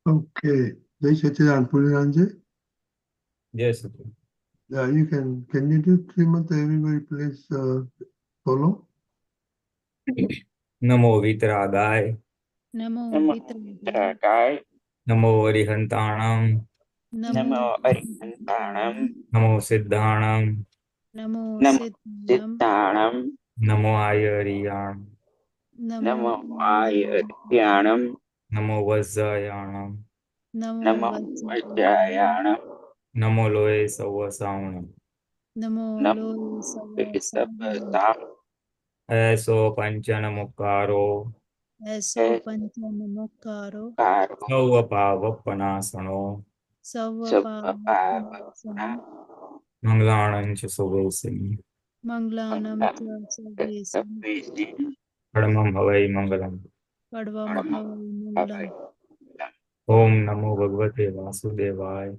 Okay. JSS Pulinanandji? Yes. Yeah, you can you do Srimad everybody please follow? Namo Vitragaय. Namo Namo Vitragaయ. Vitragaय. Namo Arihantanam. Namo Arihantanam. Namo Siddhanam. Namo Namo Siddhanam. Siddhanam. Namo Ayariyanam. Namo Ayaryanam. Namo Vajjayanam. Namo Vajjayanam. Namo Loe Savasaunam. Namo Namo Visabhasam. Eso Panchanamukaro. Eso Panchanamukaro. Sauvapavapanasano. Sabhavapana. Manglanancha Suvesini. Manglanam cha Sarvesam. Padmam Havai Mangalam. Padvam Havai Manglam. Om Namo Bhagavate Vasudevaya.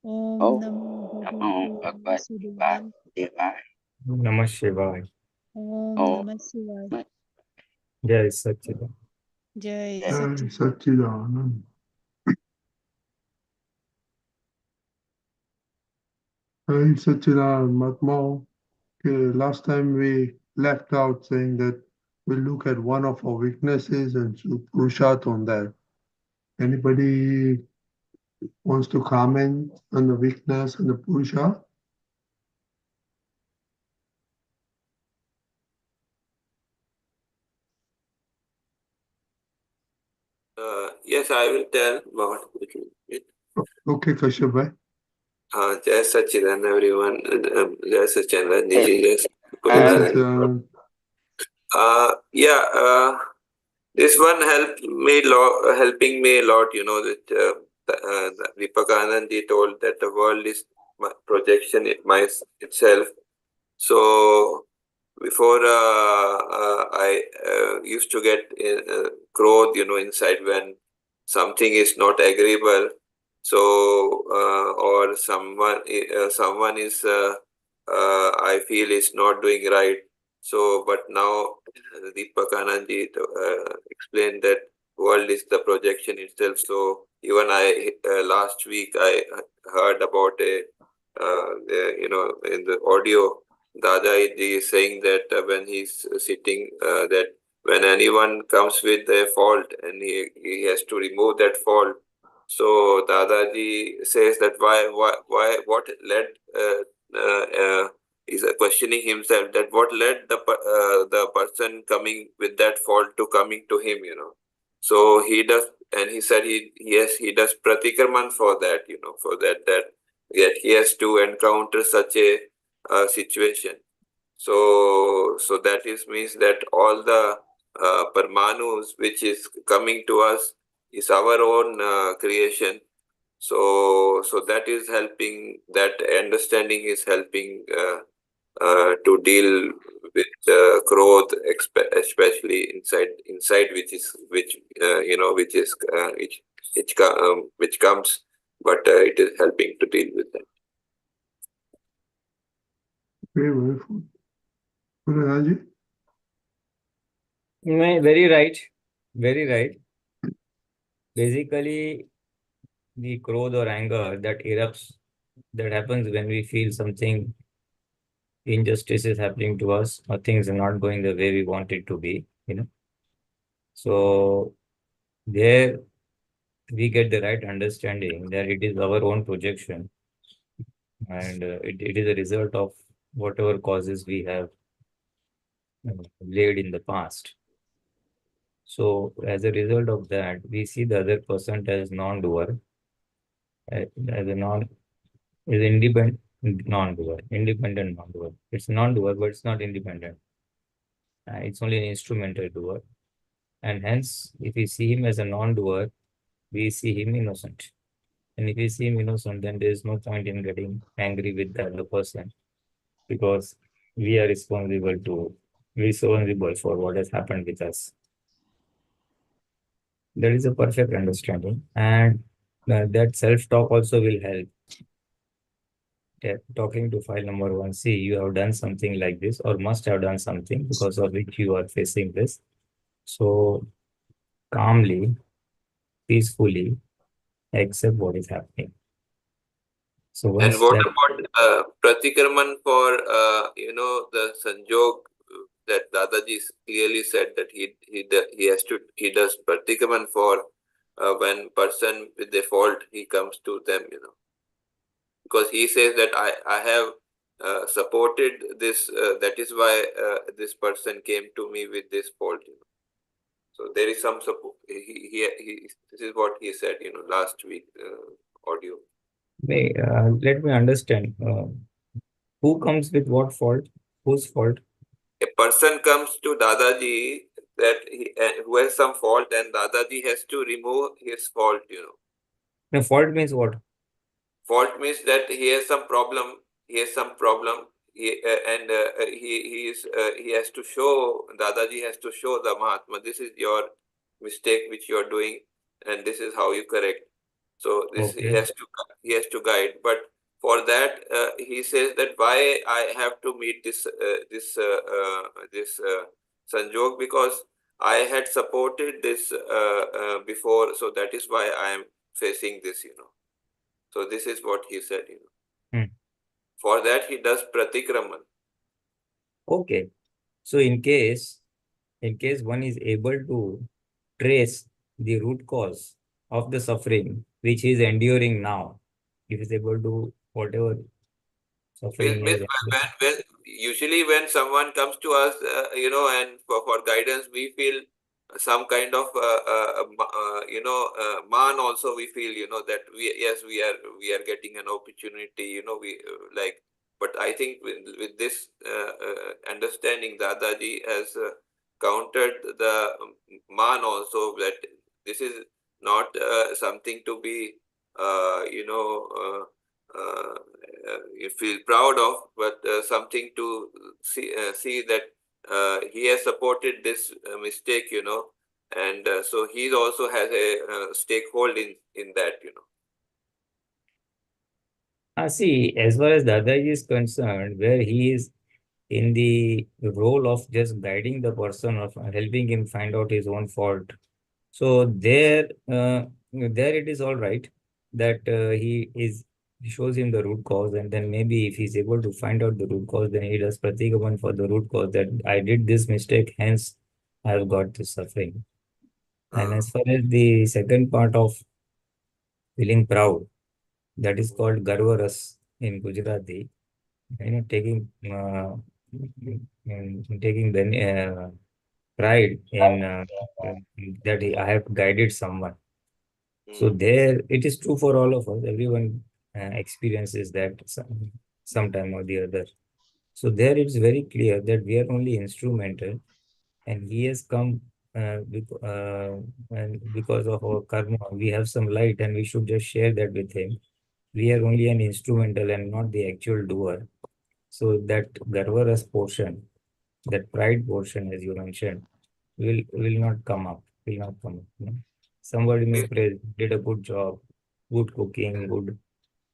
Om Om Namo Namo Bhagavate Bhagavate Vasudevaya. Vasudevaya. Namah Shivaya. Om Namah Shivaya. Jai Satchidanand. Jai Jai Satchidanand. Satchidanand. Jai Satchidanand Mahatma. Okay, last time we left out saying that we'll look at one of our weaknesses and do Purusharth on that. Anybody wants to comment on the weakness and the Purusharth? Yes, I will tell about it. Okay, Kashyap bhai. Jai Sachidan, everyone. Jai Sachidan, Niji, Jai Jai Satchidanand. Satchidanand. This one helping me a lot, that Deepakanandji told that the world is my projection itself. So before I used to get growth, inside when something is not agreeable. So or someone is I feel is not doing right. So, but now Deepakanandji explained that world is the projection itself. So even last week I heard about in the audio, Dada is saying that when he's sitting, that when anyone comes with a fault and he has to remove that fault, so Dadaji says that what led is questioning himself, that what led the person coming with that fault to coming to him, So he does, and he said he does Pratikraman for that, for that yet he has to encounter such a situation. So that is means that all the Parmanus which is coming to us is our own creation. So that is helping, that understanding is helping to deal with growth, especially inside which comes, but it is helping to deal with that. Very wonderful. Pulinanandji? Very right. Very right. Basically, the growth or anger that erupts, that happens when we feel something injustice is happening to us, or things are not going the way we want it to be, So there we get the right understanding that it is our own projection, and it is a result of whatever causes we have laid in the past. So as a result of that, we see the other person as non-doer, as a independent non-doer, independent non-doer. It's non-doer, but it's not independent. It's only an instrumental doer. And hence, if we see him as a non-doer, we see him innocent. And if we see him innocent, then there is no point in getting angry with the other person, because we are responsible for what has happened with us. That is a perfect understanding. And that self-talk also will help. Talking to file number 1, see, you have done something like this, or must have done something because of which you are facing this. So calmly, peacefully, accept what is happening. So And once what that, about Pratikraman for the Sanjog that Dadaji clearly said that he does Pratikraman for when person with the fault he comes to them, because he says that I have supported this, that is why this person came to me with this fault, So there is some support. This is what he said, last week audio. let me understand. Who comes with what fault? Whose fault? A person comes to Dadaji who has some fault, and Dadaji has to remove his fault, The fault means what? Fault means that he has some problem. He has some problem. And he has to show, Dadaji has to show the Mahatma, this is your mistake which you are doing, and this is how you correct. So this Okay. he has to guide. But for that, he says that why I have to meet this Sanjog, because I had supported this before, so that is why I am facing this, So this is what he said, Hmm. For that he does Pratikraman. Okay. So in case one is able to trace the root cause of the suffering which he is enduring now, if he is able to, whatever suffering he is Usually when someone comes to us, and for guidance, we feel some kind of, man also we feel, that we are getting an opportunity, we like, but I think with this understanding, Dadaji has countered the man also, that this is not something to be, you feel proud of, but something to see that he has supported this mistake, and so he also has a stakehold in that, See, as far as Dadaji is concerned, where he is in the role of just guiding the person or helping him find out his own fault. So there it is all right that he shows him the root cause, and then maybe if he's able to find out the root cause, then he does Pratikaman for the root cause, that I did this mistake, hence I have got this suffering. And as far as the second part of feeling proud, that is called Garvaras in Gujarati. Taking pride in that I have guided someone. So there, it is true for all of us. Everyone experiences that sometime or the other. So there, it's very clear that we are only instrumental, and he has come and because of our karma, we have some light, and we should just share that with him. We are only an instrumental and not the actual doer. So that Garvaras portion, that pride portion, as you mentioned, will not come up. Will not come up. Somebody may praise, did a good job, good cooking, good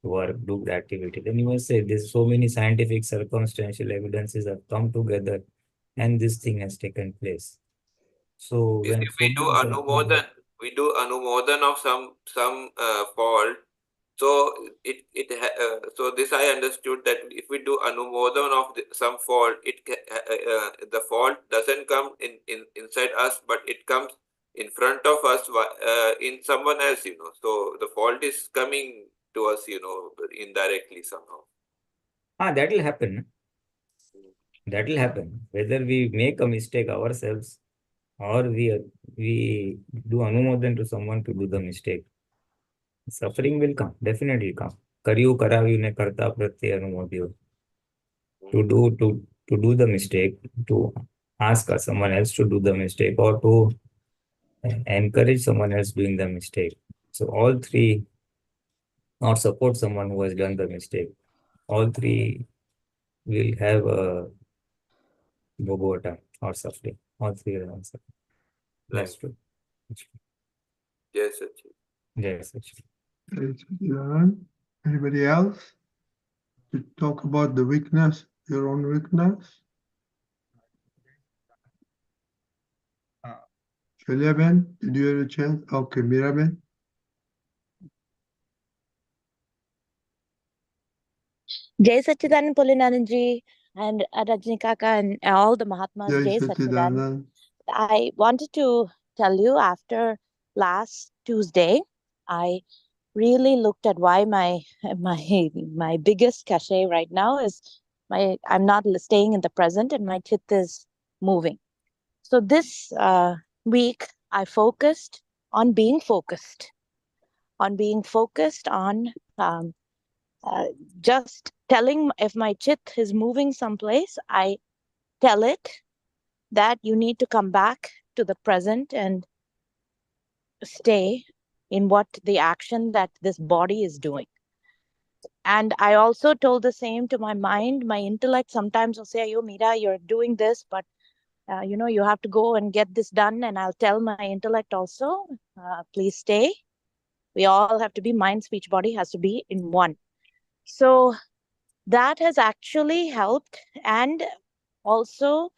work, good activity. Then you must say, there's so many scientific circumstantial evidences have come together, and this thing has taken place. So You see, when so many we do anumodan of some fault. So so this I understood, that if we do anumodan of some fault, the fault doesn't come inside us, but it comes in front of us in someone else, So the fault is coming to us, indirectly somehow. that will happen. That will happen. Whether we make a mistake ourselves or we do anumodan to someone to do the mistake, suffering will come, definitely come. Karyu karavi ne karta pratyay anumodyo. To do the mistake, to ask someone else to do the mistake, or to encourage someone else doing the mistake. So all three, or support someone who has done the mistake, all three will have a bhogota or suffering. All three will have suffering. That's Right. true. That's true. Yes, Sachin. Yes, that's true. Okay, Satchidanand. Anybody else to talk about the weakness, your own weakness? Shailaben, did you have a chance? Okay, Miraben. Jai Sachidanand Pulinanandji and Rajni Kaka and all the Mahatmas. Jai Jai Sachidanand. Sachidanand. I wanted to tell you, after last Tuesday, I really looked at why my biggest cachet right now is I'm not staying in the present and my chit is moving. So this week I focused on being focused, on just telling, if my chit is moving someplace, I tell it that you need to come back to the present and stay in what the action that this body is doing. And I also told the same to my mind. My intellect sometimes will say, "Oh, Mira, you're doing this, but you have to go and get this done." And I'll tell my intellect also, please stay. We all have to be mind, speech, body has to be in one. So that has actually helped. And also,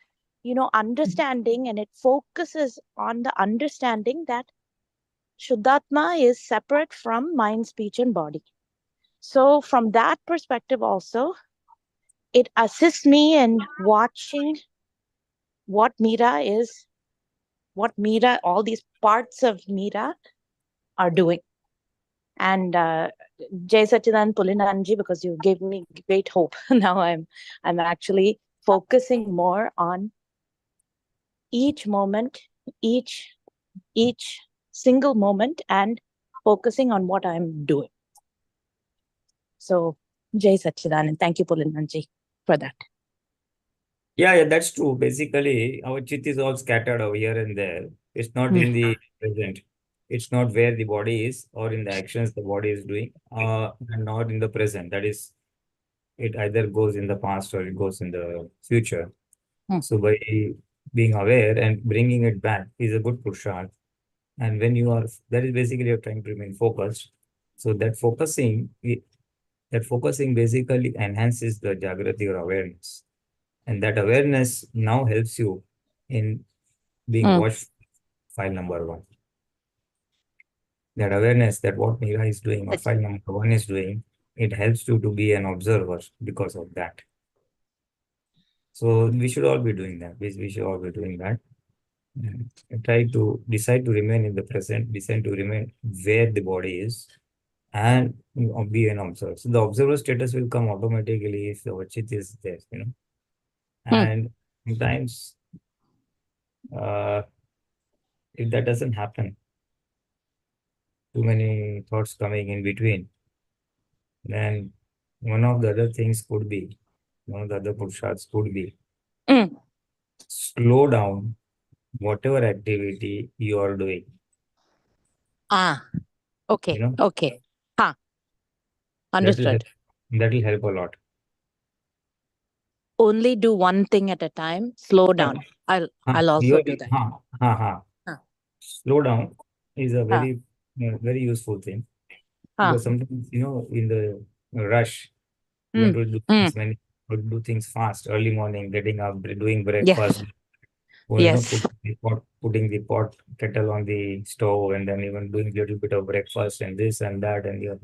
understanding, and it focuses on the understanding that Shuddhatma is separate from mind, speech, and body. So from that perspective also, it assists me in watching what all these parts of Mira are doing. And Jai Sachidanand Pulinanandji, because you gave me great hope. Now I'm actually focusing more on each moment, each single moment, and focusing on what I'm doing. So Jai Sachidanand, thank you, Pulinanandji, for that. Yeah, that's true. Basically, our chit is all scattered over here and there. It's not in the present. It's not where the body is or in the actions the body is doing, and not in the present. That is, it either goes in the past or it goes in the future. So by being aware and bringing it back is a good Purusharth. And when you are, that is basically you're trying to remain focused. So that focusing basically enhances the Jagrati or awareness. And that awareness now helps you in being watched, file number 1. That awareness that what Mira is doing or file number 1 is doing, it helps you to be an observer because of that. So we should all be doing that. We should all be doing that. Try to decide to remain in the present, decide to remain where the body is, and be an observer. So the observer status will come automatically if the Vachit is there, And sometimes if that doesn't happen, too many thoughts coming in between, then one of the other Purusharths could be slow down whatever activity you are doing. Okay. Okay. Understood. That will help a lot. Only do one thing at a time. Slow down. I'll also do that. Slow down is a very very useful thing. Because sometimes, in the rush, you want to do things do things fast, early morning, getting up, doing breakfast, or putting the pot kettle on the stove, and then even doing a little bit of breakfast and this and that, and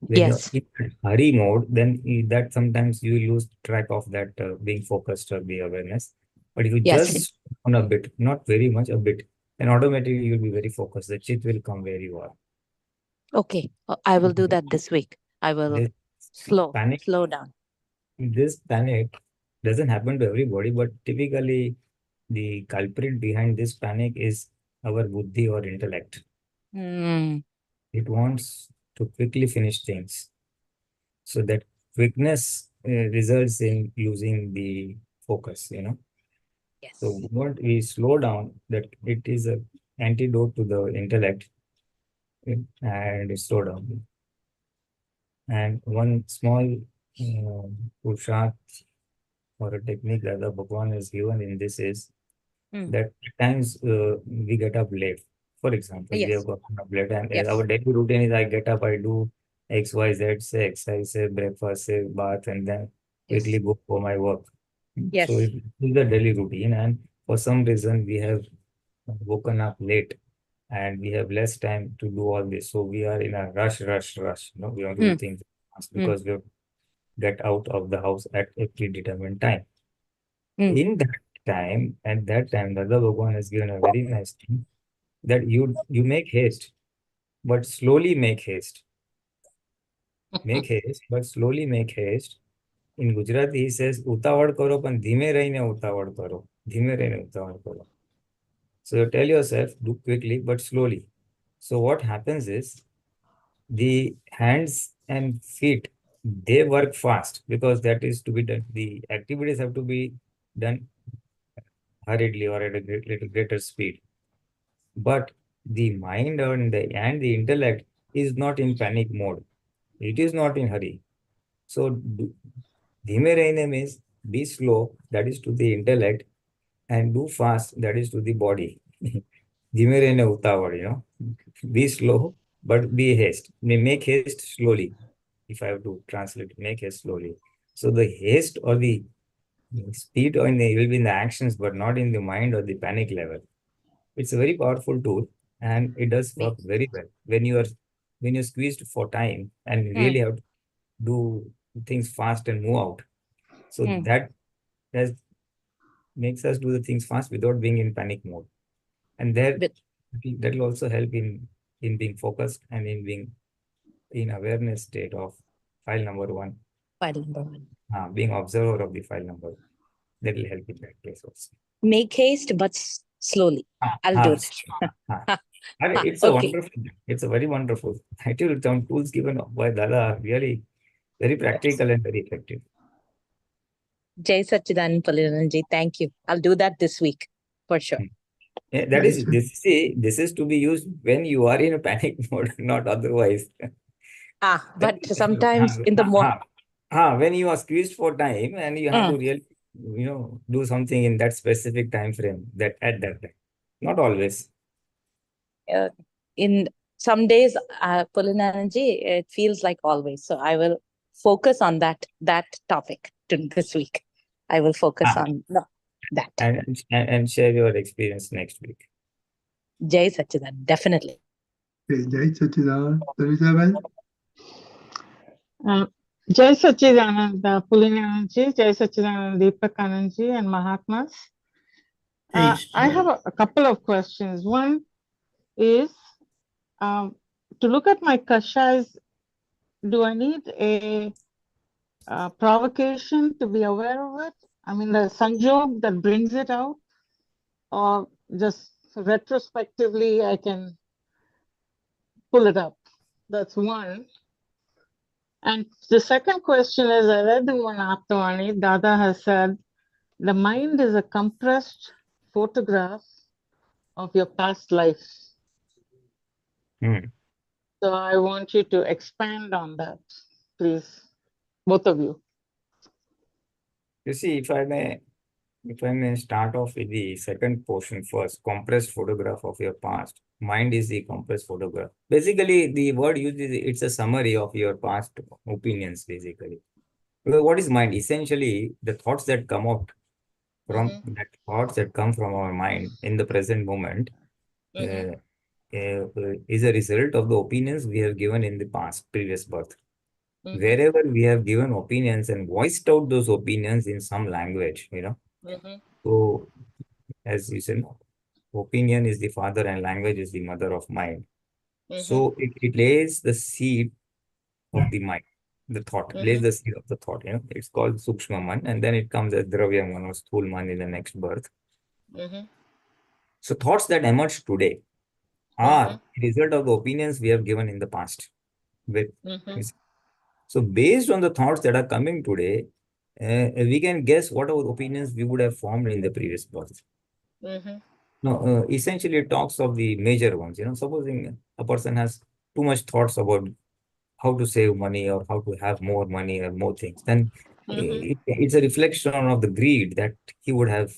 when you're in hurry mode, then that sometimes you lose track of that being focused or the awareness. But if you just on a bit, not very much, a bit, then automatically you'll be very focused. The chit will come where you are. Okay, I will do that this week. I will slow down. This panic doesn't happen to everybody, but typically the culprit behind this panic is our buddhi or intellect. It wants to quickly finish things. So that quickness results in losing the focus, So what we slow down, that it is an antidote to the intellect, and slow down. And one small Purusharth or a technique that the Bhagwan has given in this is that at times we get up late. For example, we have gotten up late, and our daily routine is I get up, I do X, Y, Z, say exercise, say breakfast, say bath, and then quickly go for my work. So it is the daily routine, and for some reason we have woken up late and we have less time to do all this. So we are in a rush. We want to do things fast because get out of the house at a predetermined time. Mm. In that time, at that time, Dada Bhagwan has given a very nice thing that you make haste, but slowly make haste. Make haste, but slowly make haste. In Gujarati, he says, ઉતાવળ કરો પણ ધીમે રહીને ઉતાવળ કરો. ધીમે રહીને ઉતાવળ કરો. So you tell yourself, do quickly but slowly. So what happens is, the hands and feet, they work fast because that is to be done. The activities have to be done hurriedly or at a little greater speed. But the mind and the intellect is not in panic mode. It is not in hurry. So dhime rehne means be slow, that is to the intellect, and do fast, that is to the body. Dhime rehne utawad, be slow, but be haste. Make haste slowly. If I have to translate, make haste slowly. So the haste or the speed will be in the actions, but not in the mind or the panic level. It's a very powerful tool, and it does work very well when you're squeezed for time and really have to do things fast and move out. So that makes us do the things fast without being in panic mode. And that will also help in being focused and in being in awareness state of file number 1. File number 1. Being observer of the file number. That will help in that case also. Make haste, but slowly. I'll do it. It's a wonderful. It's a very wonderful. Actually, some tools given by Dada are really very practical and very effective. Jai Satchidanand Pulinanandji, thank you. I'll do that this week for sure. Yeah, this is to be used when you are in a panic mode, not otherwise. But sometimes in the morning. When you are squeezed for time and you have to really, do something in that specific time frame that at that time. Not always. In some days, Pulinanandji, it feels like always. So I will focus on that topic this week. I will focus on that. And share your experience next week. Jai Satchidanand, definitely. Okay, Jai Satchidanand. Elizabeth? Jai Satchidanand Pulinanandji, Jai Satchidanand Deepakanandji, and Mahatmas. I have a couple of questions. One is, to look at my Kashyas, do I need a provocation to be aware of it? I mean, the sanjog that brings it out, or just retrospectively I can pull it up? That's one. And the second question is, I read in one Aptavani, Dada has said, the mind is a compressed photograph of your past life. So I want you to expand on that, please, both of you. You see, if I may start off with the second portion first, compressed photograph of your past. Mind is the compressed photograph. Basically, the word used is, it's a summary of your past opinions, basically. Because what is mind? Essentially, the thoughts that come out from our mind in the present moment is a result of the opinions we have given in the past, previous birth. Wherever we have given opinions and voiced out those opinions in some language, So, as you said, opinion is the father and language is the mother of mind. So, it lays the seed of the mind, the thought, lays the seed of the thought, It's called Sukshma Man, and then it comes as Dravya Man or Sthul Man in the next birth. So, thoughts that emerge today are the result of the opinions we have given in the past. So, based on the thoughts that are coming today, we can guess what our opinions we would have formed in the previous birth. No, essentially it talks of the major ones. Supposing a person has too much thoughts about how to save money or how to have more money or more things, then it's a reflection of the greed that he would have,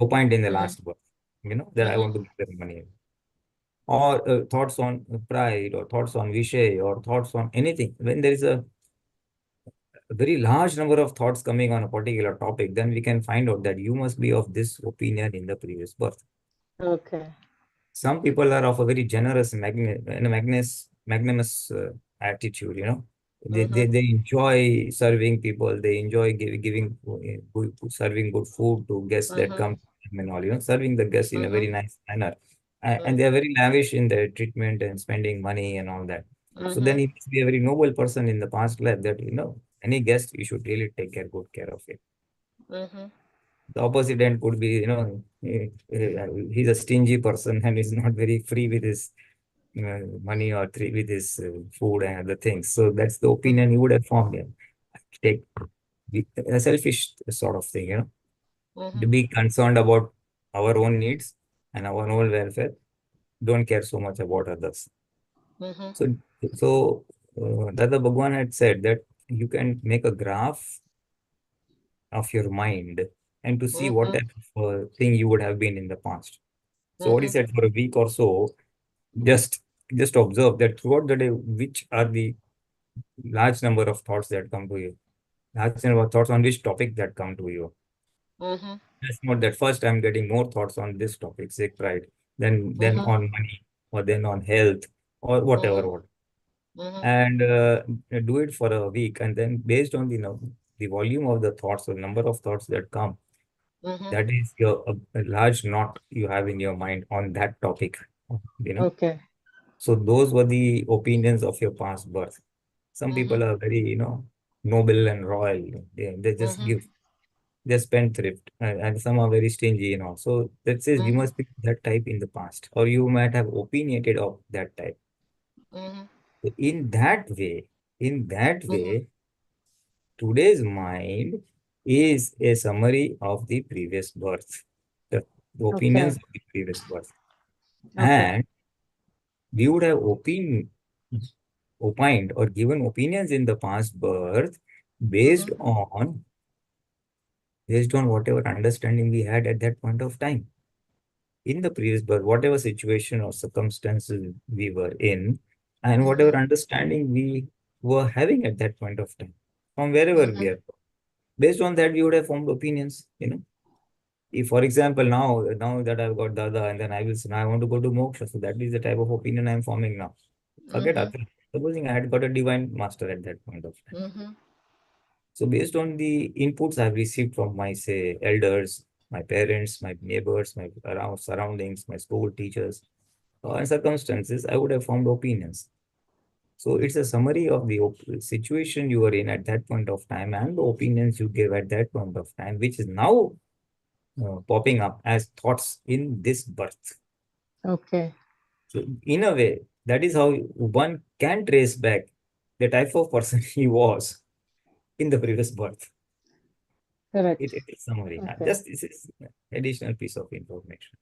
opined in the last birth. That I want to get money. Or thoughts on pride, or thoughts on vishay, or thoughts on anything. When there is a very large number of thoughts coming on a particular topic, then we can find out that you must be of this opinion in the previous birth. Okay. Some people are of a very generous, magnanimous attitude, They enjoy serving people. They enjoy giving serving good food to guests that come to them and all. Serving the guests in a very nice manner, and they are very lavish in their treatment and spending money and all that. So then he must be a very noble person in the past life. That any guest you should really take good care of it. The opposite end could be he's a stingy person and is not very free with his money or with his food and other things. So that's the opinion he would have formed. Take a selfish sort of thing, to be concerned about our own needs and our own welfare. Don't care so much about others. So Dada Bhagwan had said that you can make a graph of your mind and to see what type of thing you would have been in the past. So what he said, for a week or so, just observe that throughout the day, which are the large number of thoughts that come to you, large number of thoughts on which topic that come to you. Just note that first I'm getting more thoughts on this topic, say pride, then on money, or then on health, or whatever. And do it for a week, and then based on the volume of the thoughts or number of thoughts that come, that is a large knot you have in your mind on that topic. Okay. So those were the opinions of your past birth. Some people are very, noble and royal. They just give. They're spendthrift, and some are very stingy, So that says you must be that type in the past, or you might have opinionated of that type. So in that way, today's mind is a summary of the previous birth, the opinions of the previous birth. And we would have opined or given opinions in the past birth based on whatever understanding we had at that point of time. In the previous birth, whatever situation or circumstances we were in, and whatever understanding we were having at that point of time, from wherever we are. Based on that, we would have formed opinions, If, for example, now that I've got Dada, and then I will say, now I want to go to Moksha. So that is the type of opinion I'm forming now. Forget Atma. Supposing I had got a divine master at that point of time. So based on the inputs I've received from my, say, elders, my parents, my neighbors, my surroundings, my school teachers, and circumstances, I would have formed opinions. So it's a summary of the situation you were in at that point of time and the opinions you gave at that point of time, which is now popping up as thoughts in this birth. Okay. So in a way, that is how one can trace back the type of person he was in the previous birth. Correct. It is summary. Okay. Just this is additional piece of information.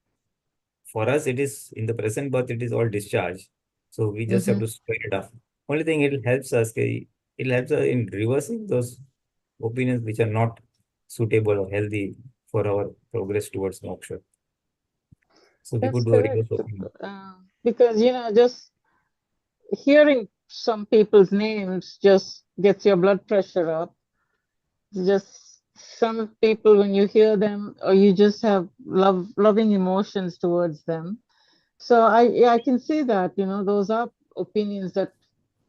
For us, it is in the present birth, it is all discharge. So we just have to square it off. Only thing it helps us in reversing those opinions which are not suitable or healthy for our progress towards moksha. So we could That's do a correct. reverse opinion. Because, just hearing some people's names just gets your blood pressure up. Just some people, when you hear them, or you just have loving emotions towards them. So I can see that, those are opinions that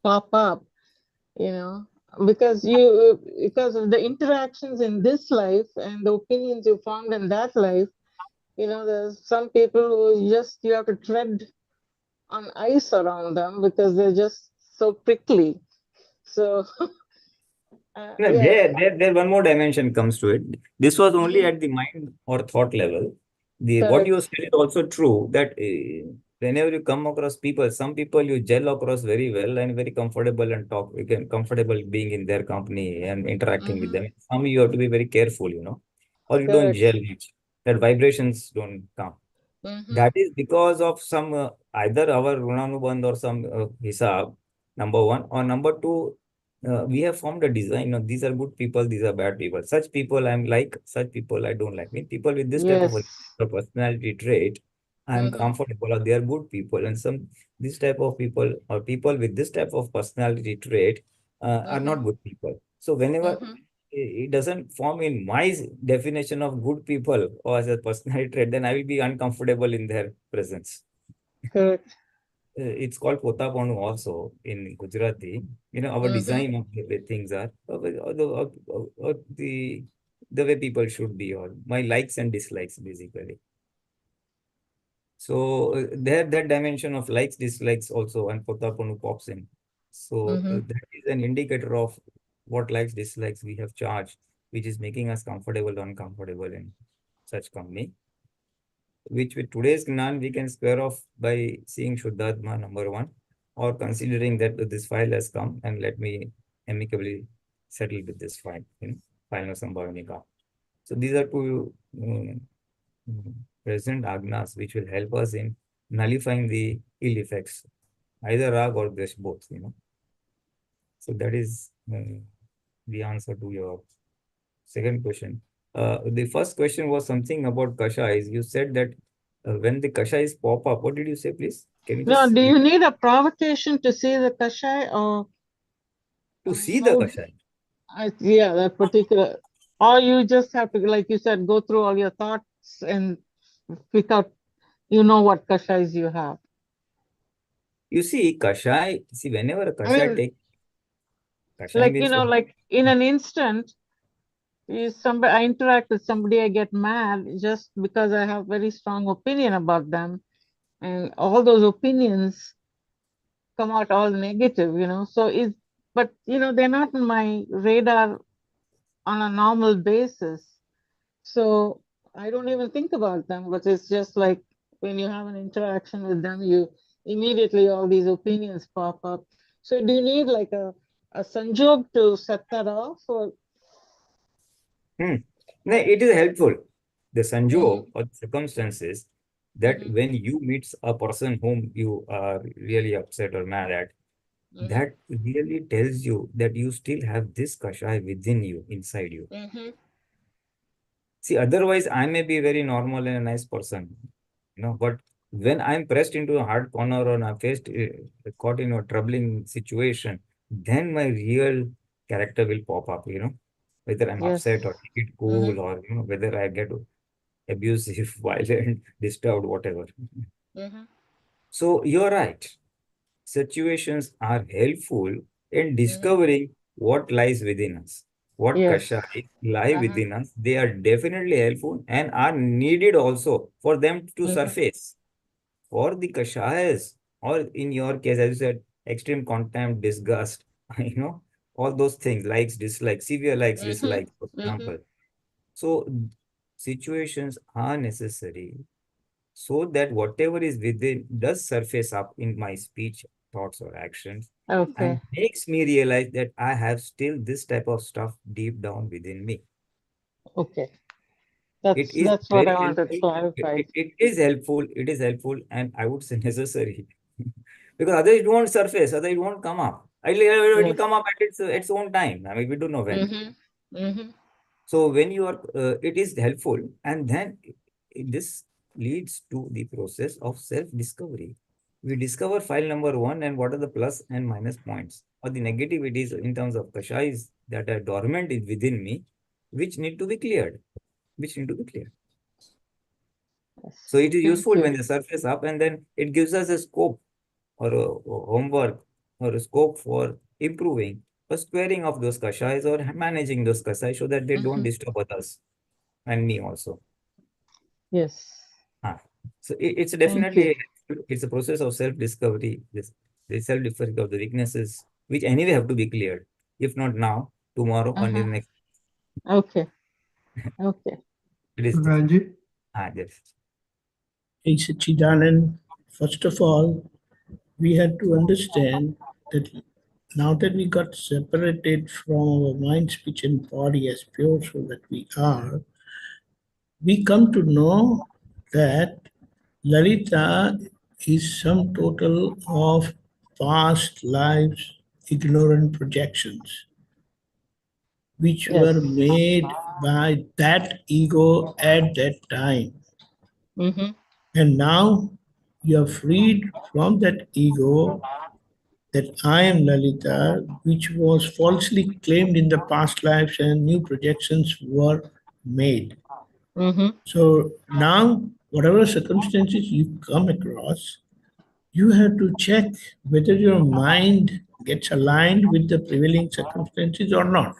pop up, because of the interactions in this life and the opinions you formed in that life, there's some people who you have to tread on ice around them because they're just so prickly. So There one more dimension comes to it. This was only at the mind or thought level. What you said is also true, that whenever you come across people, some people you gel across very well and very comfortable and comfortable being in their company and interacting with them. Some you have to be very careful, or you don't gel much. That vibrations don't come. That is because of some either our Runanubandh or some hisab, number one, or number two, we have formed a design. These are good people, these are bad people. Such people I'm like, such people I don't like. People with this type of a personality trait, I'm comfortable, or they are good people. And this type of people, or people with this type of personality trait, are not good people. So whenever it doesn't form in my definition of good people or as a personality trait, then I will be uncomfortable in their presence. Correct. it's called Potaponu also in Gujarati. You know, our design of the way things are, the way people should be, or my likes and dislikes, basically. So there, that dimension of likes, dislikes also, and Potaponu pops in. So that is an indicator of what likes, dislikes we have charged, which is making us comfortable or uncomfortable in such company, which with today's Gnan we can square off by seeing Shuddhatma number one, or considering that this file has come and let me amicably settle with this file, file no Sambhavanika. So these are two present agnas which will help us in nullifying the ill effects, either rag or dvesh, both, So that is the answer to your second question. The first question was something about Kashais. You said that when the Kashais pop up, what did you say, please? Can you No, just do you need a provocation to see the Kashai, or to see the Kashai? yeah, that particular, or you just have to, like you said, go through all your thoughts and pick out, what Kashais you have. You see, Kashai, whenever a I Kashai mean, takes, Kashai like, means like in an instant, I interact with somebody, I get mad just because I have very strong opinion about them, and all those opinions come out all negative, So but they're not in my radar on a normal basis, so I don't even think about them. But it's just like when you have an interaction with them, you immediately all these opinions pop up. So do you need like a sanjog to set that off, or? No, it is helpful. The sanjog or the circumstances that when you meet a person whom you are really upset or mad at, that really tells you that you still have this kashai within you, inside you. See, otherwise I may be very normal and a nice person, but when I'm pressed into a hard corner or I'm faced, caught in a troubling situation, then my real character will pop up, whether I'm upset or take it cool, or whether I get abusive, violent, disturbed, whatever. So you're right. Situations are helpful in discovering what lies within us. What kashai lie within us, they are definitely helpful and are needed also for them to surface. For the kashayas, or in your case, as you said, extreme contempt, disgust, all those things, likes, dislikes, severe likes, dislikes, for example. So situations are necessary so that whatever is within does surface up in my speech, thoughts, or actions, and makes me realize that I have still this type of stuff deep down within me. Okay. It is That's what very I wanted helpful. clarified. It is helpful. It is helpful, and I would say necessary, because otherwise it won't surface. Otherwise it won't come up. It will come up at its own time. I mean, we don't know when. So when you are, it is helpful, and then this leads to the process of self-discovery. We discover file number one and what are the plus and minus points or the negativities in terms of kashais that are dormant within me, which need to be cleared, So it is useful when they surface up, and then it gives us a scope or a homework or a scope for improving or squaring of those kashais or managing those kashais so that they don't disturb others and me also. Yes. So it's definitely, it's a process of self-discovery, the self-discovery of the weaknesses, which anyway have to be cleared. If not now, tomorrow, or in the next. Okay. Okay. It is Ranji? Yes. Hey, Sachidanand, first of all, we had to understand that now that we got separated from our mind, speech, and body as pure soul that we are, we come to know that Lalita is sum total of past lives' ignorant projections, which were made by that ego at that time. And now you are freed from that ego, that I am Lalita, which was falsely claimed in the past lives and new projections were made. So now, whatever circumstances you come across, you have to check whether your mind gets aligned with the prevailing circumstances or not.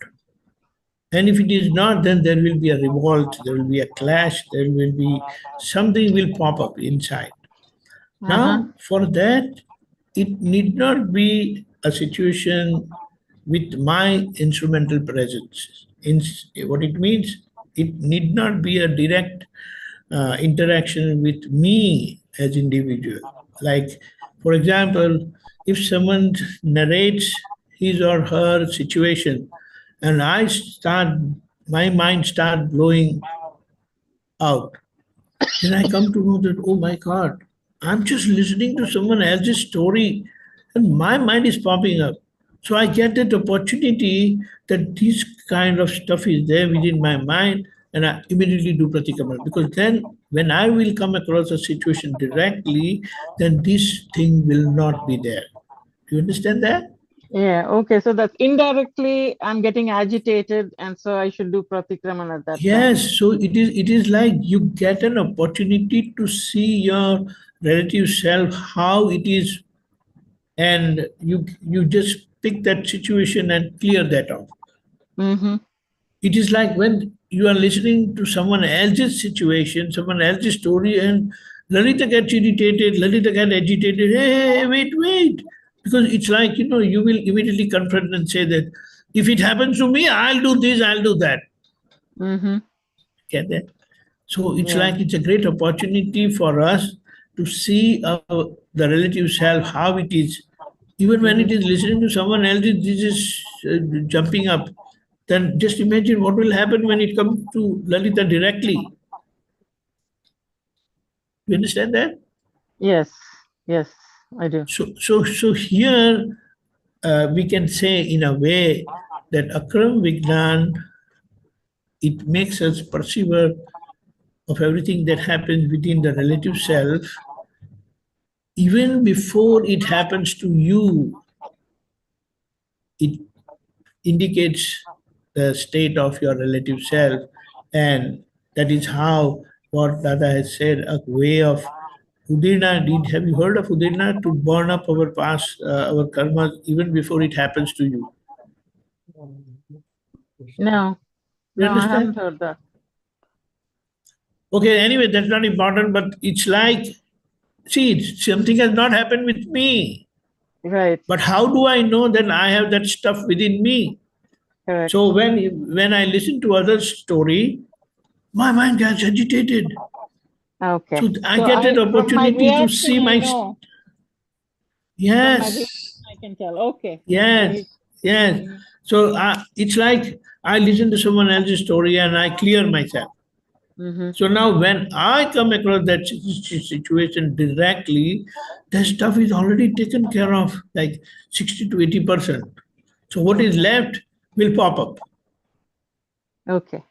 And if it is not, then there will be a revolt, there will be a clash, there will be something will pop up inside. Now, for that, it need not be a situation with my instrumental presence. What it means, it need not be a direct interaction with me as individual. Like, for example, if someone narrates his or her situation, and my mind start blowing out, then I come to know that, oh my God, I'm just listening to someone else's story and my mind is popping up. So I get that opportunity that this kind of stuff is there within my mind, and I immediately do Pratikraman. Because then when I will come across a situation directly, then this thing will not be there. Do you understand that? Yeah, okay. So that's indirectly I'm getting agitated, and so I should do Pratikraman at that time. Yes, so it is like you get an opportunity to see your relative self, how it is, and you just pick that situation and clear that off. Mm-hmm. It is like when you are listening to someone else's situation, someone else's story, and Lalita gets irritated, Lalita gets agitated. Hey, wait. Because it's like, you will immediately confront and say that if it happens to me, I'll do this, I'll do that. Mm-hmm. Get that? So it's Yeah. like it's a great opportunity for us to see the relative self, how it is. Even when it is listening to someone else, this is jumping up. Then just imagine what will happen when it comes to Lalita directly. You understand that? Yes, I do. So here we can say in a way that Akram Vignan, it makes us perceiver of everything that happens within the relative self, even before it happens to you. It indicates the state of your relative self, and that is how what Dada has said, a way of Udina. Have you heard of Udina? To burn up our past, our karmas, even before it happens to you. No, You I understand? haven't heard that. Okay, anyway, that's not important, but it's like, see, something has not happened with me. Right. But how do I know that I have that stuff within me? Correct. So when I listen to others' story, my mind gets agitated. Okay. So I get an opportunity to see my. Yes. From my reaction, I can tell. Okay. Yes. Yes. So it's like I listen to someone else's story and I clear myself. Mm-hmm. So now when I come across that situation directly, that stuff is already taken care of, like 60 to 80%. So what is left will pop up. Okay.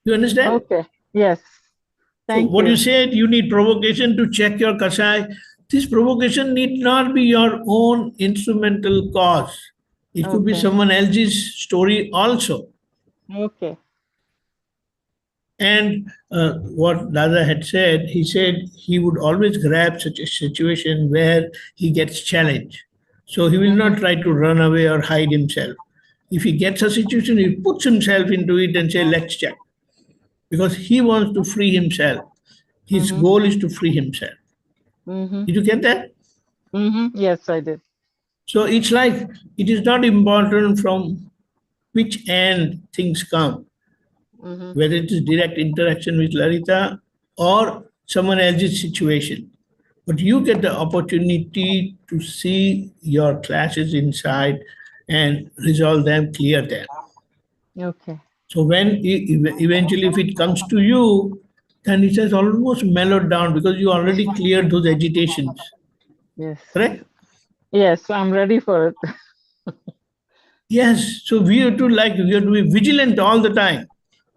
You understand? Okay. Yes. Thank so what you. you said, you need provocation to check your kasai. This provocation need not be your own instrumental cause. It could be Okay. someone else's story also. Okay. And what Dada had said, he said he would always grab such a situation where he gets challenged. So he will not try to run away or hide himself. If he gets a situation, he puts himself into it and say, let's check. Because he wants to free himself. His goal is to free himself. Did you get that? Yes, I did. So it's like, it is not important from which end things come, whether it is direct interaction with Lalita or someone else's situation. But you get the opportunity to see your clashes inside and resolve them, clear them. Okay. So when eventually if it comes to you, then it has almost mellowed down because you already cleared those agitations. Yes. Correct? Yes, I'm ready for it. Yes. So we have to be vigilant all the time.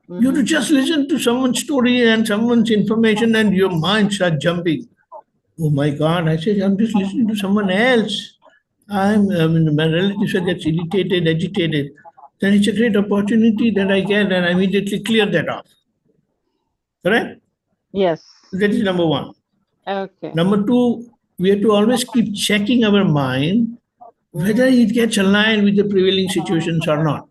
You have to just listen to someone's story and someone's information and your mind starts jumping. Oh my God, I said, I'm just listening to someone else. My relative gets irritated, agitated. Then it's a great opportunity that I get and I immediately clear that off. Correct? Yes. That is number one. Okay. Number two, we have to always keep checking our mind whether it gets aligned with the prevailing situations or not.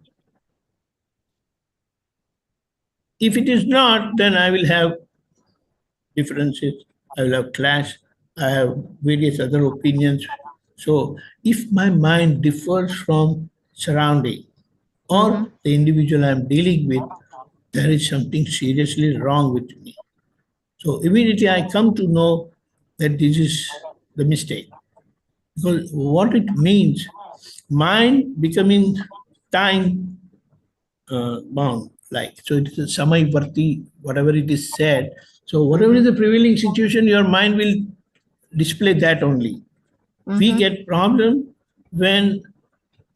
If it is not, then I will have differences, I will have clash, I have various other opinions. So if my mind differs from surrounding or the individual I'm dealing with, there is something seriously wrong with me. So immediately I come to know that this is the mistake. Because what it means, mind becoming time bound, like, so it is a samay varti, whatever it is said. So whatever is the prevailing situation, your mind will display that only. We get problem when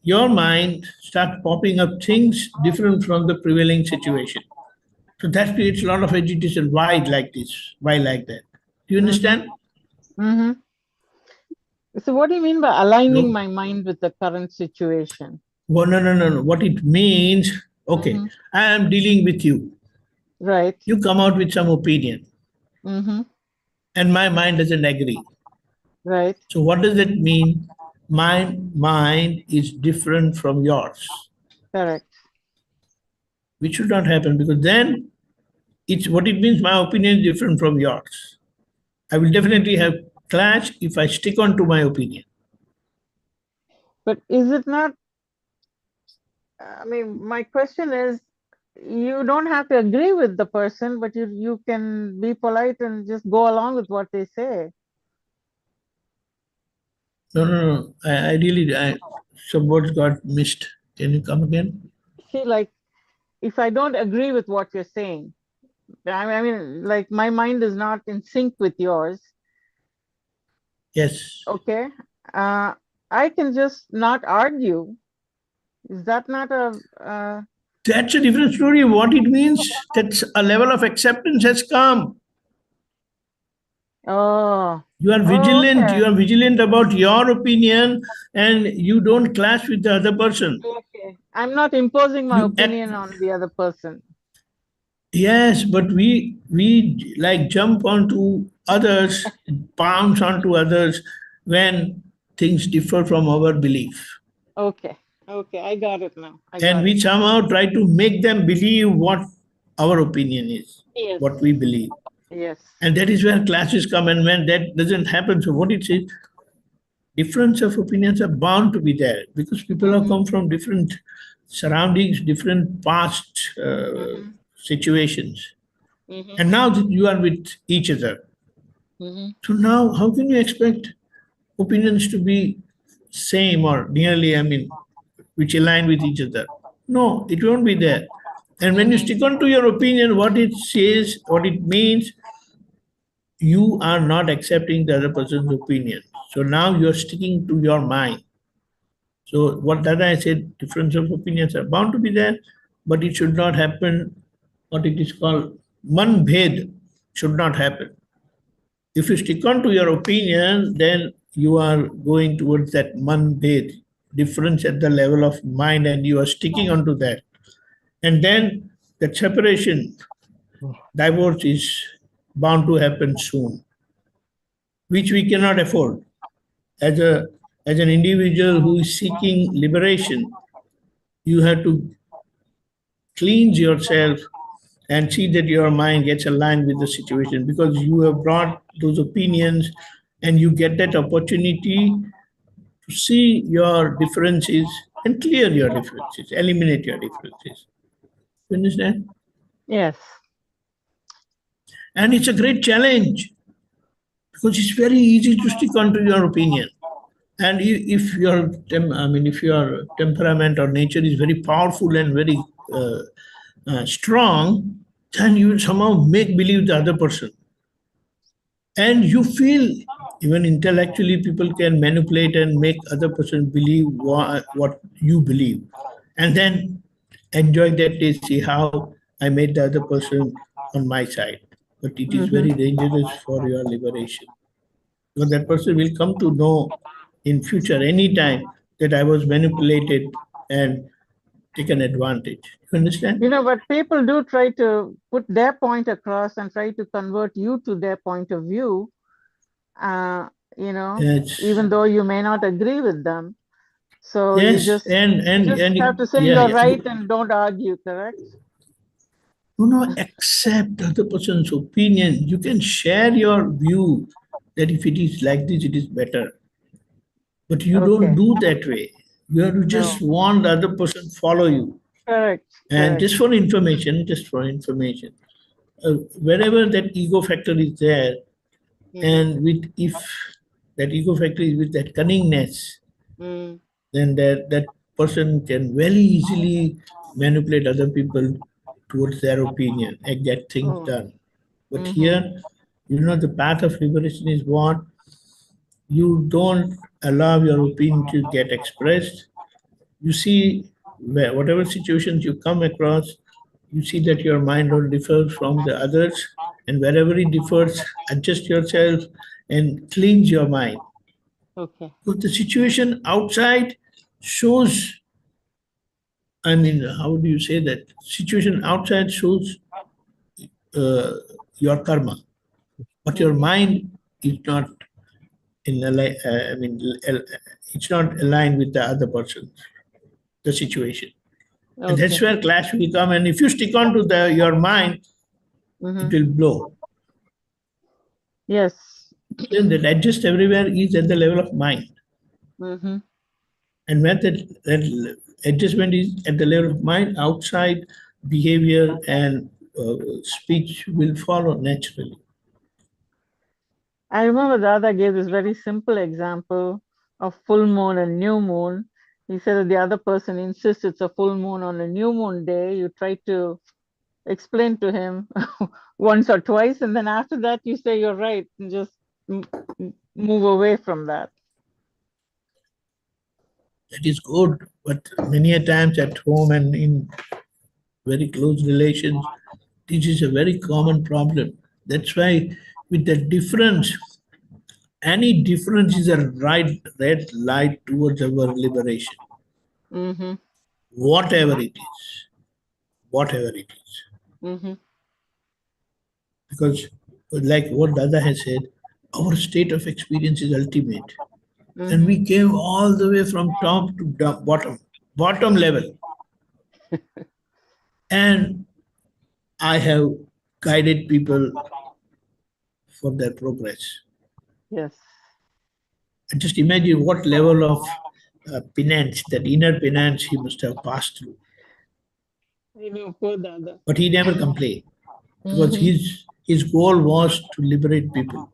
your mind starts popping up things different from the prevailing situation. So that creates a lot of agitation. Why like this? Why like that? Do you understand? So what do you mean by aligning No. my mind with the current situation? Well, no. What it means, okay, I am dealing with you. Right. You come out with some opinion, and my mind doesn't agree. Right. So what does that mean? My mind is different from yours. Correct. Which should not happen, because then it's what it means, my opinion is different from yours. I will definitely have clash if I stick on to my opinion. But is it not, I mean, my question is, you don't have to agree with the person, but you can be polite and just go along with what they say. No. I really, some words got missed. Can you come again? See, like, if I don't agree with what you're saying, I mean, like, my mind is not in sync with yours. Yes. Okay. I can just not argue. Is that not a... That's a different story. What it means, that's a level of acceptance has come. Oh. You are vigilant. Okay. You are vigilant about your opinion, and you don't clash with the other person. Okay. I'm not imposing my You opinion on the other person. Yes, but we like jump onto others, pounce onto others when things differ from our belief. Okay. Okay, I got it now. And we somehow try to make them believe what our opinion is, Yes. what we believe. Yes. And that is where clashes come. And when that doesn't happen, so what it says, difference of opinions are bound to be there, because people have come from different surroundings, different past situations. And now that you are with each other. So now how can you expect opinions to be same or nearly, which align with each other? No, it won't be there. And when you stick on to your opinion, what it says, what it means, you are not accepting the other person's opinion. So now you're sticking to your mind. So what that I said, difference of opinions are bound to be there, but it should not happen. What it is called man bhed should not happen. If you stick on to your opinion, then you are going towards that man bhed, difference at the level of mind, and you are sticking onto that. And then that separation, divorce is bound to happen soon, which we cannot afford. As an individual who is seeking liberation, you have to cleanse yourself and see that your mind gets aligned with the situation, because you have brought those opinions and you get that opportunity to see your differences and clear your differences, eliminate your differences. You understand? Yes. And it's a great challenge, because it's very easy to stick on to your opinion. And if your temperament or nature is very powerful and very strong, then you somehow make believe the other person. And you feel, even intellectually, people can manipulate and make other person believe what you believe. And then enjoy that day, see how I made the other person on my side. But it is very dangerous for your liberation. Because that person will come to know in future, anytime, that I was manipulated and taken advantage. You understand? But people do try to put their point across and try to convert you to their point of view. Yes. even though you may not agree with them. So Yes, you just have to say yeah, you're yeah. right and don't argue, correct? Accept the other person's opinion. You can share your view that if it is like this, it is better. But you don't Okay. do that way. You have to just No. want the other person follow you. Correct. And Correct. just for information, wherever that ego factor is there, and if that ego factor is with that cunningness, Mm. then that person can very easily manipulate other people towards their opinion and get things Oh. done. But here, the path of liberation is what? You don't allow your opinion to get expressed. You see, whatever situations you come across, you see that your mind don't differ from the others, and wherever it differs, adjust yourself and cleanse your mind. Okay. Because the situation outside shows, how do you say that? Situation outside shows your karma, but your mind is not it's not aligned with the other person, the situation. And that's Okay. where clash will come. And if you stick on to your mind, it will blow. Yes. Then that adjust everywhere is at the level of mind. Mm-hmm. And when that adjustment is at the level of mind, outside behavior and speech will follow naturally. I remember Dada gave this very simple example of full moon and new moon. He said that the other person insists it's a full moon on a new moon day. You try to explain to him once or twice, and then after that you say you're right and just move away from that. That is good, but many a times at home and in very close relations, this is a very common problem. That's why with the difference, any difference is a red light towards our liberation. Mm-hmm. Whatever it is. Whatever it is. Mm-hmm. Because like what Dada has said, our state of experience is ultimate. And we came all the way from top to bottom level. And I have guided people for their progress. Yes. And just imagine what level of penance, that inner penance he must have passed through. I know, poor Dada. But he never complained because his goal was to liberate people.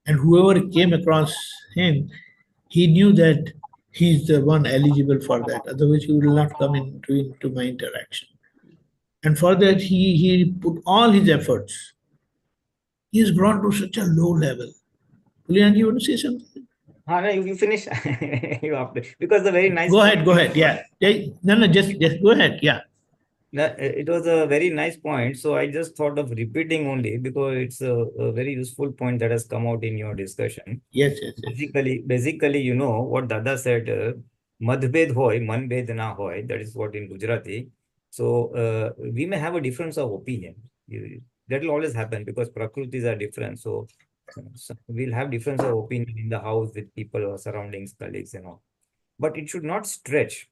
And whoever came across him, he knew that he's the one eligible for that. Otherwise, he will not come into my interaction. And for that, he put all his efforts. He has grown to such a low level. Pulinanandji, you want to say something? No, you finish. You have to, because the very nice. Go ahead. Yeah. No, just go ahead. Yeah. It was a very nice point. So I just thought of repeating only because it's a very useful point that has come out in your discussion. Yes. Basically, what Dada said, Madbed hoy, manbed na hoy. That is what in Gujarati. So we may have a difference of opinion. That will always happen because prakrutis are different. So we'll have difference of opinion in the house with people or surroundings, colleagues and all. But it should not stretch.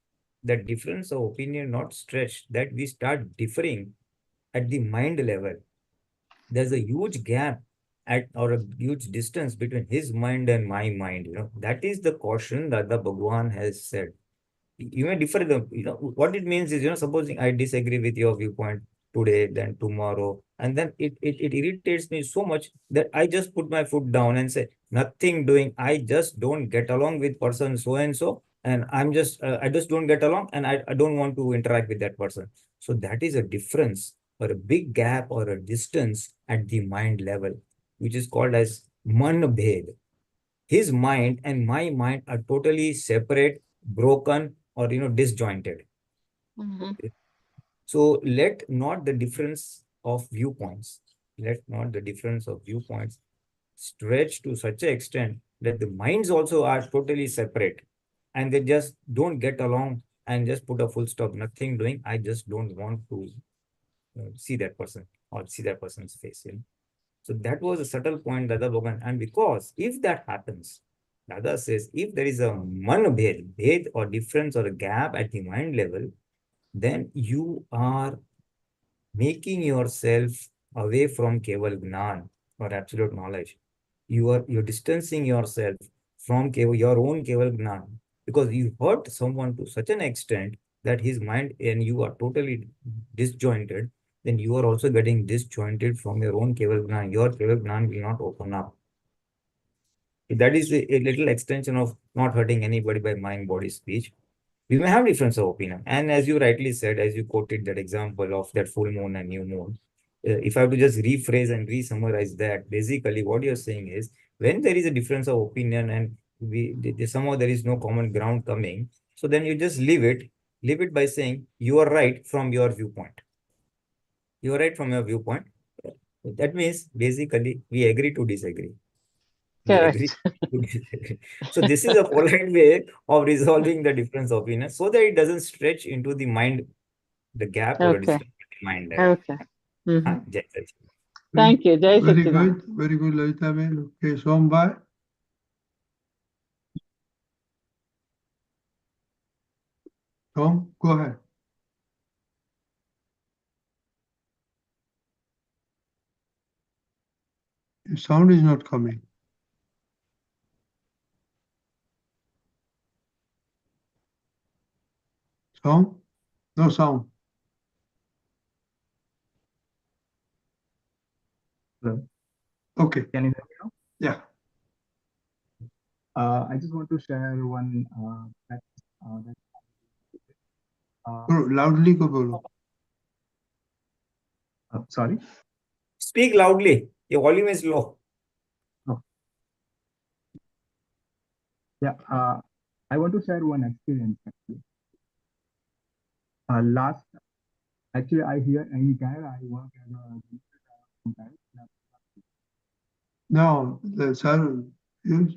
That difference of opinion not stretch, that we start differing at the mind level. There's a huge gap or a huge distance between his mind and my mind. That is the caution that the Bhagwan has said. You may differ. What it means is, supposing I disagree with your viewpoint today, then tomorrow, and then it irritates me so much that I just put my foot down and say, nothing doing. I just don't get along with person so and so, and I just don't get along, and I don't want to interact with that person. So that is a difference or a big gap or a distance at the mind level, which is called as man bhed. His mind and my mind are totally separate, broken, or disjointed. So let not the difference of viewpoints stretch to such an extent that the minds also are totally separate and they just don't get along and just put a full stop, nothing doing. I just don't want to see that person or see that person's face. So that was a subtle point, Dada Bhagwan. And because if that happens, Dada says, if there is a bhed or difference or a gap at the mind level, then you are making yourself away from Keval Gnan or absolute knowledge. You're distancing yourself from your own Keval Gnan because you hurt someone to such an extent that his mind and you are totally disjointed, then you are also getting disjointed from your own Keval Gnan. Your Keval Gnan will not open up. That is a little extension of not hurting anybody by mind, body, speech. We may have difference of opinion. And as you rightly said, as you quoted that example of that full moon and new moon, if I have to just rephrase and re-summarize that, basically what you're saying is when there is a difference of opinion and somehow there is no common ground coming, so then you just leave it by saying you are right from your viewpoint. You are right from your viewpoint. That means basically we agree to disagree. We agree to disagree. So this is a polite way of resolving the difference of opinion so that it doesn't stretch into the mind, the gap or a Okay. distance between mind level. Okay. Mhm. Jai Sachit. Thank you. Jai Very Sachidanand. good, very good, Lalita Ben. Okay, Sombai. Tom, go ahead. Your sound is not coming. Sound? No sound. Hello. Okay. Can you hear me now? Yeah. I just want to share one Loudly go bolo. sorry. Speak loudly. Your volume is low. Oh. Yeah. I want to share one experience actually. Actually, I here in Canada, I work as a No, the sound, you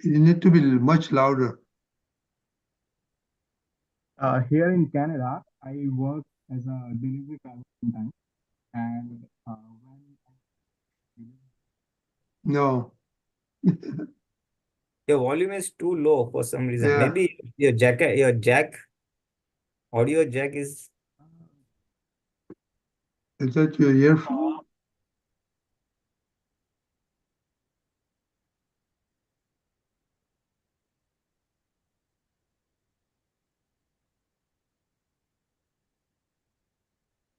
need to be much louder. Here in Canada, I work as a delivery driver sometimes, and No. Your volume is too low for some reason. Yeah. Maybe your audio jack is. Is that your earphone?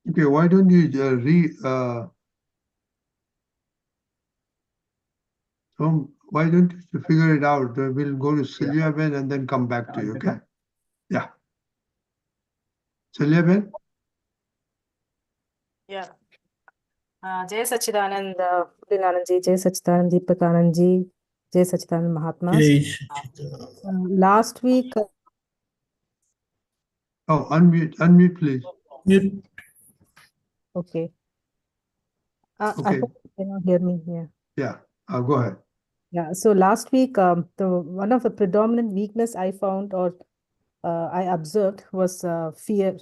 Okay, why don't you why don't you figure it out? We'll go to Celia Ben and then come back to you, okay? Yeah. Celia Ben? Yeah. Jai Sachidanand Pulinanandji, Jai Sachidanand Deepakanandji, Jai Sachidanand Mahatmas. Jai Sachidanand. Last week. Oh, unmute, please. Mute. Okay. I Okay. hope you cannot hear me here. Yeah, go ahead. Yeah. So last week, one of the predominant weakness I found or I observed was fear.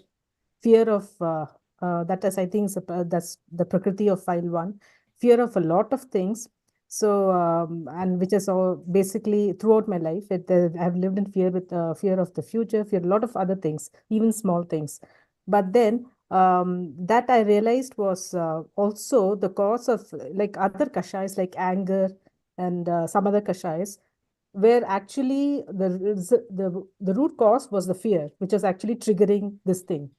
Fear of that is, I think, that's the prakriti of file 1. Fear of a lot of things. So and which is all basically throughout my life. I've lived in fear with fear of the future, fear a lot of other things, even small things. But then that I realized was also the cause of like other kashayas like anger and some other kashayas, where actually the root cause was the fear, which was actually triggering this thing.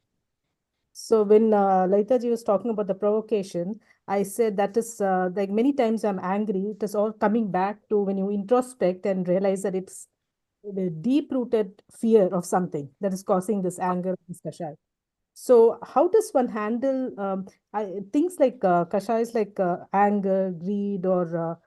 So when Laita ji was talking about the provocation, I said that is like many times I'm angry. It is all coming back to when you introspect and realize that it's the deep-rooted fear of something that is causing this anger, this kashaya. So how does one handle things like kashayas like anger, greed, or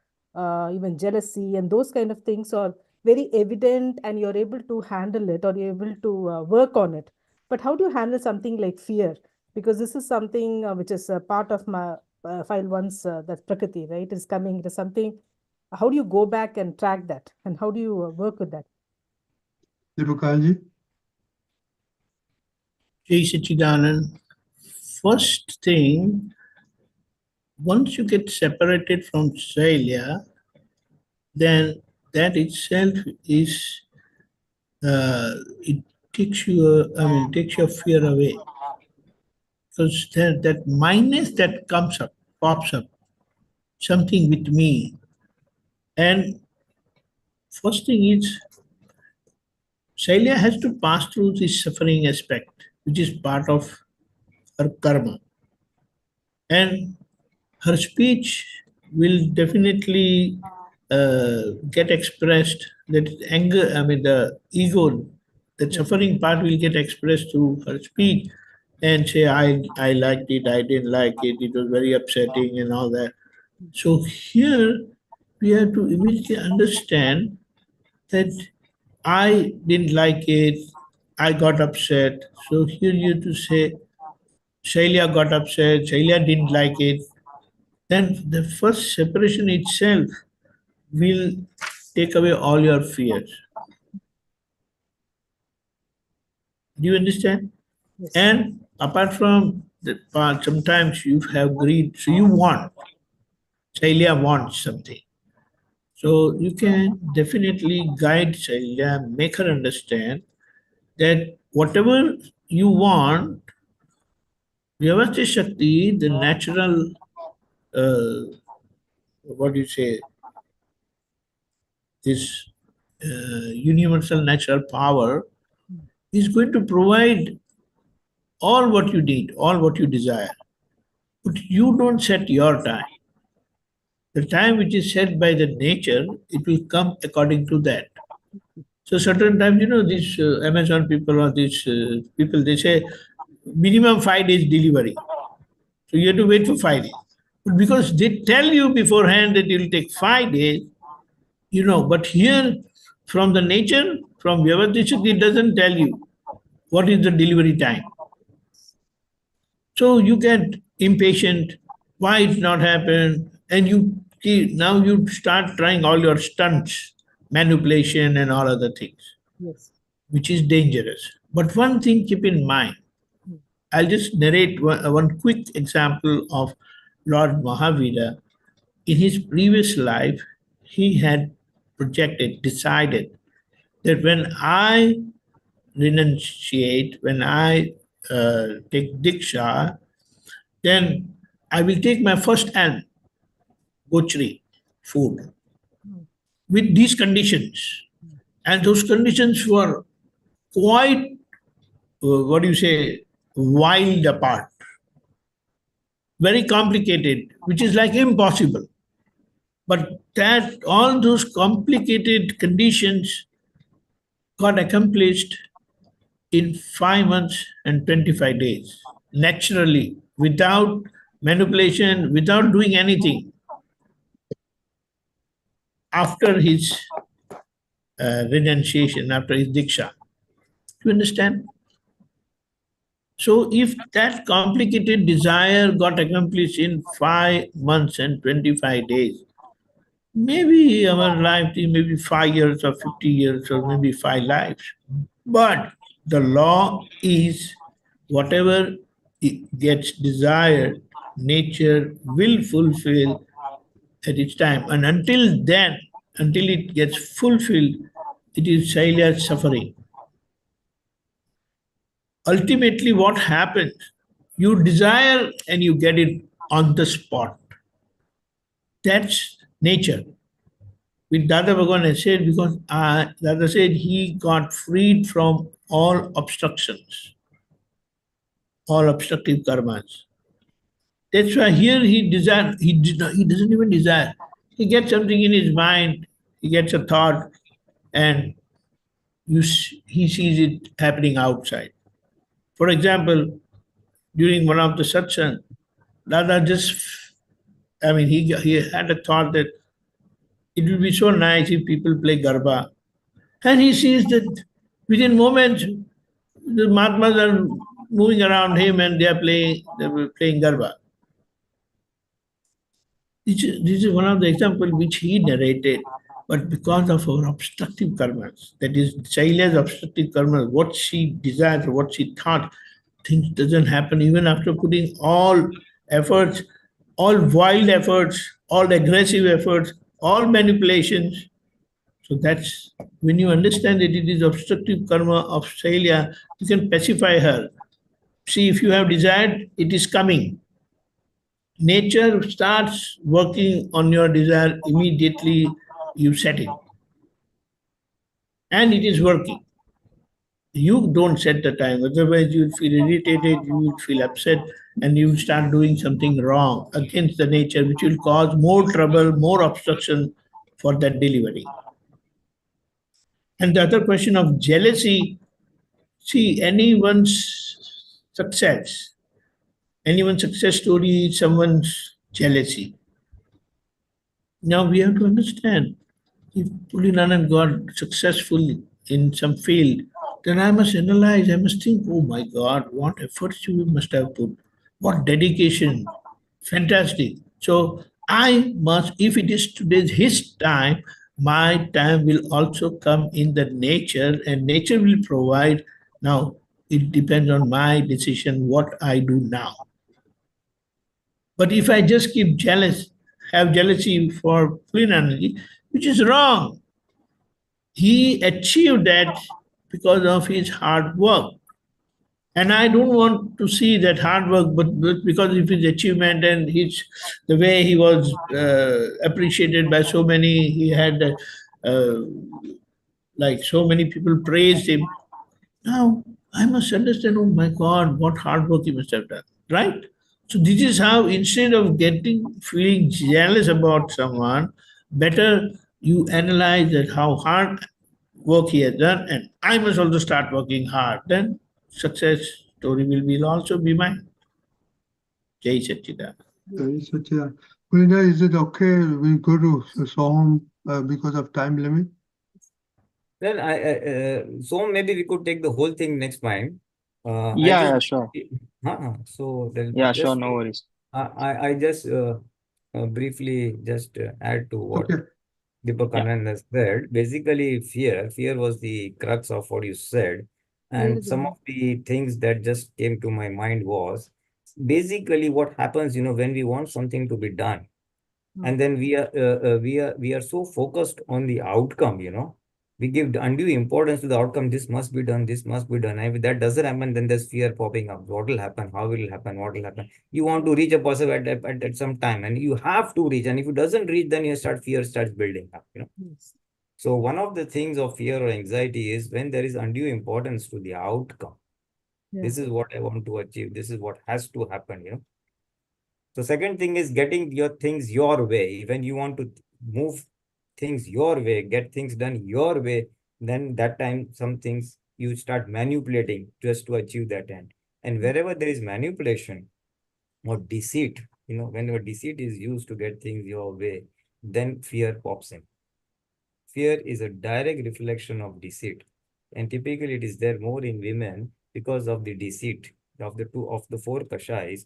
even jealousy, and those kind of things are very evident, and you're able to handle it or you're able to work on it. But how do you handle something like fear? Because this is something which is a part of my file once that Prakriti, right, is coming. It is something. How do you go back and track that? And how do you work with that? Deepakanandji? Jai Sachidanand. First thing, once you get separated from Shailya, then that itself is, it takes you, takes your fear away. Because that mindness that comes up, pops up, something with me. And first thing is, Shailya has to pass through this suffering aspect, which is part of her karma. And her speech will definitely get expressed, that anger, the ego, the suffering part will get expressed through her speech and say, I liked it, I didn't like it, it was very upsetting and all that. So here we have to immediately understand that I didn't like it, I got upset. So here you have to say, Shailya got upset, Shailya didn't like it. Then the first separation itself will take away all your fears. Do you understand? Yes. And apart from that part, sometimes you have greed, so you want. Shailya wants something. So you can definitely guide Shailya, make her understand that whatever you want, Vyavasti Shakti, the natural, what do you say, this universal natural power is going to provide all what you need, all what you desire. But you don't set your time. The time which is set by the nature, it will come according to that. So certain times, these Amazon people or these people, they say minimum 5 days delivery. So you have to wait for 5 days. But because they tell you beforehand that it will take 5 days, but here from the nature, from Vyavadishak, it doesn't tell you what is the delivery time. So you get impatient, why it's not happened, and now you start trying all your stunts, manipulation and all other things, Yes. which is dangerous. But one thing keep in mind, I'll just narrate one quick example of Lord Mahavira. In his previous life, he had decided that when I renunciate, when I take Diksha, then I will take my first alm, butchery, food, with these conditions. And those conditions were quite, what do you say, wild apart, very complicated, which is like impossible. But that all those complicated conditions got accomplished in 5 months and 25 days, naturally, without manipulation, without doing anything. After his renunciation, after his Diksha. Do you understand? So if that complicated desire got accomplished in 5 months and 25 days, maybe our life is maybe 5 years or 50 years or maybe 5 lives. But the law is whatever it gets desired, nature will fulfill at its time. And until then, until it gets fulfilled, it is Shaila's suffering. Ultimately, what happens? You desire and you get it on the spot. That's nature. With Dada Bhagwan has said, because Dada said he got freed from all obstructions, all obstructive karmas. That's why here he doesn't even desire. He gets something in his mind, he gets a thought, and he sees it happening outside. For example, during one of the satsang, Dada he had a thought that it would be so nice if people play Garba. And he sees that within moments, the Mahatmas are moving around him and they were playing Garba. This is one of the examples which he narrated. But because of our obstructive karmas, that is Shaila's obstructive karmas, what she desired, what she thought, things doesn't happen even after putting all efforts. all wild efforts, all aggressive efforts, all manipulations. So that's when you understand that it is obstructive karma of Shailya, you can pacify her. See, if you have desired, it is coming. Nature starts working on your desire immediately you set it. And it is working. You don't set the time, otherwise you will feel irritated, you will feel upset, and you will start doing something wrong against the nature, which will cause more trouble, more obstruction for that delivery. And the other question of jealousy, see, anyone's success story is someone's jealousy. Now we have to understand, if Pulinanand got successful in some field, then I must analyze, I must think, oh my God, what efforts you must have put, what dedication, fantastic. So I must, if it is today's his time, my time will also come in the nature, and nature will provide. Now it depends on my decision what I do now. But if I just keep have jealousy for Pulinanandji, which is wrong. He achieved that because of his hard work. And I don't want to see that hard work, but because of his achievement and the way he was appreciated by so many, he had like so many people praised him. Now I must understand, oh my God, what hard work he must have done, right? So this is how, instead of feeling jealous about someone, better you analyze that how hard work he has done, and I must also start working hard. Then success story will also be mine. Jai Satchidanand. Purina, is it okay we go to Soham because of time limit? Then so maybe we could take the whole thing next time. Yeah, sure. So Yeah, sure, no worries. I just briefly just add to what Okay. Deepakanand has said. Basically, fear was the crux of what you said. And some of the things that just came to my mind was basically what happens, when we want something to be done, and then we are so focused on the outcome, we give undue importance to the outcome. This must be done, this must be done, and if that doesn't happen, then there's fear popping up. What will happen, how will it happen, what will happen? You want to reach a person at some time, and you have to reach, and if it doesn't reach, then fear starts building up. Yes. So one of the things of fear or anxiety is when there is undue importance to the outcome. This is what I want to achieve, this is what has to happen. So second thing is getting your things your way. When you want to move things your way, get things done your way, then that time some things you start manipulating just to achieve that end. And wherever there is manipulation or deceit, whenever deceit is used to get things your way, then fear pops in. Fear is a direct reflection of deceit. And typically it is there more in women because of the deceit of the four Kashyas.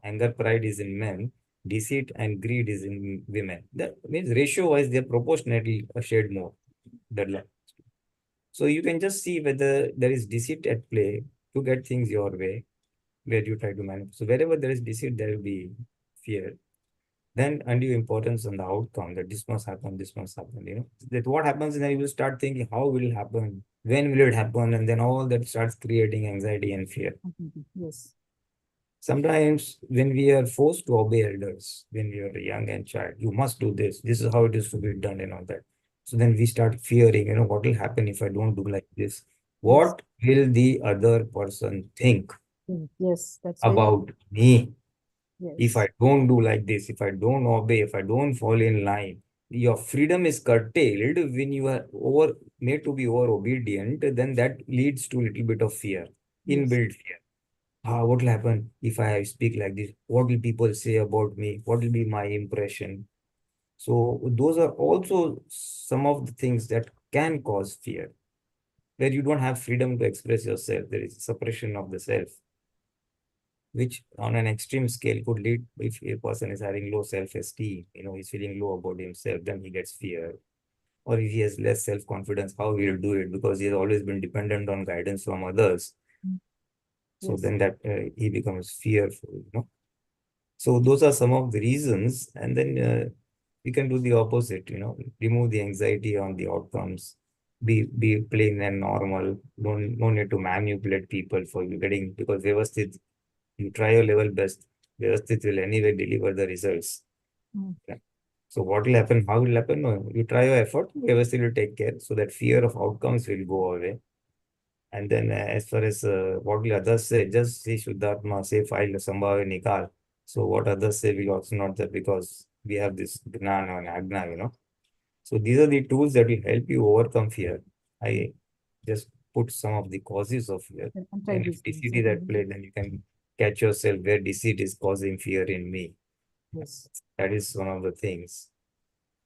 Anger, pride is in men, deceit and greed is in women. That means ratio-wise, they're proportionately a shade more. So you can just see whether there is deceit at play to get things your way, where you try to manage. So wherever there is deceit, there will be fear. Then undue importance on the outcome, that this must happen, that what happens, and then you will start thinking, how will it happen? When will it happen? And then all that starts creating anxiety and fear. Yes. Sometimes when we are forced to obey elders, when we are young and child, you must do this. This is how it is to be done and all that. So then we start fearing, what will happen if I don't do like this? What will the other person think Yes, that's about me? Yes. If I don't do like this, if I don't obey, if I don't fall in line, your freedom is curtailed when you are made to be over obedient, then that leads to a little bit of fear, inbuilt fear. What will happen if I speak like this? What will people say about me? What will be my impression? So those are also some of the things that can cause fear, where you don't have freedom to express yourself. There is suppression of the self, which on an extreme scale could lead, if a person is having low self-esteem, he's feeling low about himself, then he gets fear. Or if he has less self-confidence, how he will do it, because he has always been dependent on guidance from others. So then that he becomes fearful, So those are some of the reasons, and then we can do the opposite, remove the anxiety on the outcomes, be plain and normal, no need to manipulate people for you getting, because Vyavasthit, you try your level best, Vyavasthit will anyway deliver the results. Okay. So what will happen, how will happen? No, you try your effort, Vyavasthit will take care, so that fear of outcomes will go away. And then as far as what will others say, just see Shuddhatma, say file Sambhava Nikal. So what others say will also not that, because we have this Gnana and Agna, So these are the tools that will help you overcome fear. I just put some of the causes of fear. And if deceit is at play, then you can catch yourself where deceit is causing fear in me. Yes. That is one of the things.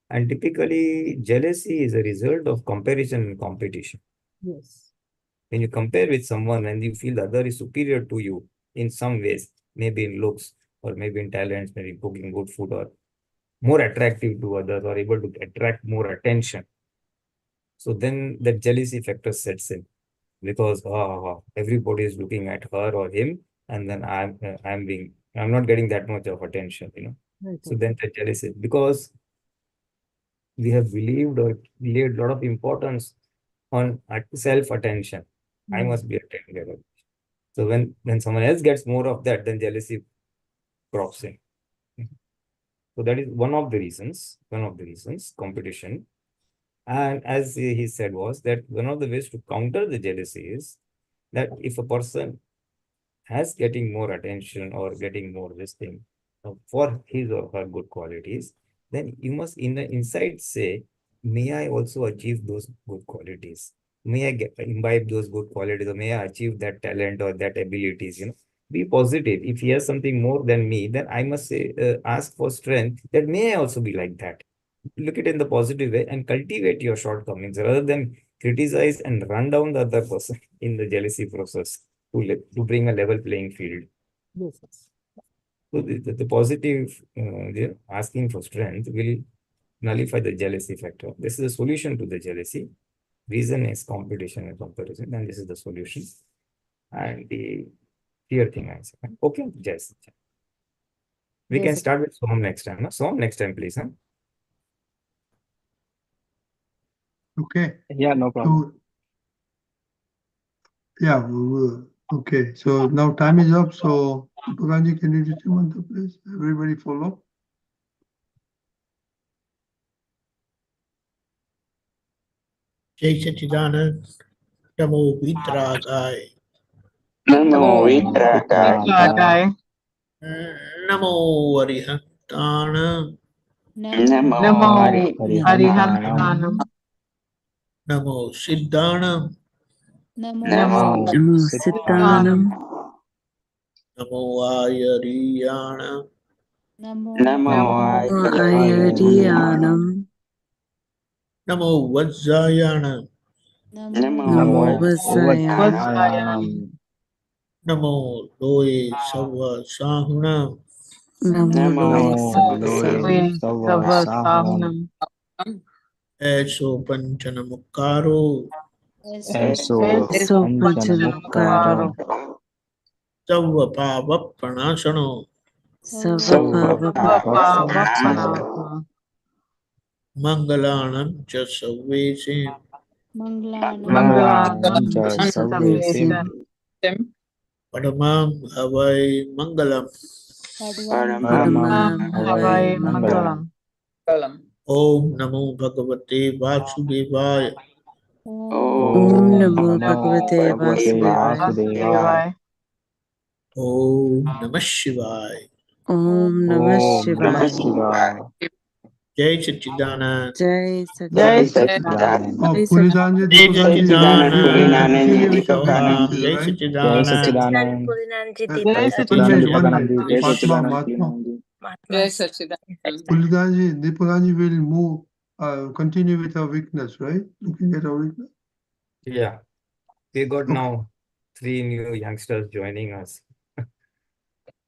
And typically, jealousy is a result of comparison and competition. Yes. When you compare with someone and you feel the other is superior to you in some ways, maybe in looks or maybe in talents, maybe cooking good food or more attractive to others or able to attract more attention. So then that jealousy factor sets in, because everybody is looking at her or him, and then I'm not getting that much of attention, Right. So then the jealousy, because we have believed or laid a lot of importance on self-attention. I must be attended. So when someone else gets more of that, then jealousy crops in. So that is one of the reasons, competition. And as he said was that one of the ways to counter the jealousy is that if a person has getting more attention or getting more this thing for his or her good qualities, then you must in the inside say, may I also achieve those good qualities? May I imbibe those good qualities, or may I achieve that talent or that abilities, Be positive. If he has something more than me, then I must say, ask for strength that may I also be like that. Look at it in the positive way and cultivate your shortcomings rather than criticize and run down the other person in the jealousy process to bring a level playing field. Yes. So the positive asking for strength will nullify the jealousy factor. This is a solution to the jealousy. Reason is competition and comparison, and this is the solution. And the fear thing I said. Okay, yes. We can start with Som next time. Som next time, please. Okay. Yeah, no problem. So, yeah, we will. Okay, so now time is up. So, Deepakanandji, can you just mantra, please? Everybody follow. Jai Sachidanand, Namo Vitragai, Namo Vitragai, Namo Arihantana, Namo Arihantanam, Namo Siddhanam, Namo Siddhanam, Namo Ayariyanam, Namo Ayariyanam, Namo Vajjayanam, Namo Vasayanam, Namo Loe Sava Sahunam, Namo Loe Loe Sava Sahanam, Eso Panchanamukaro, Eso So Panchanamukaro, Sava Pava Pranashano, Savabhava Pranasana, Mangalanam cha Savvesim, Mangalanam cha Sarvesim, Padamam Havai Mangalam, Paramam Havai Havai Mangalam. Mangalam, Om Namo Bhagavate Vasudevaya, Om Namo Bhagavate Bhagavate Vasudevaya, Vasudevaya, Om Namah Shivaya, Om Namah Om Namah Shivaya, Shivaya, Jai Sachidanand, Jai Jai Jai Sachidanand, Sachidanand, Sachidanand, Jai Pulinanandji, Jai Deepakanandji, Sachidanand, continue with the Soham, weaknesses, Jai right? Jai Sachidanand, Sachidanand, Jai One Jai minute, Sachidanand, Deepakanandji, Jai Mahatma. Sachidanand, Pulinanandji, Deepakanandji will move, continue with our weakness, right? Looking at our weakness. Yeah. We got now 3 new youngsters joining us.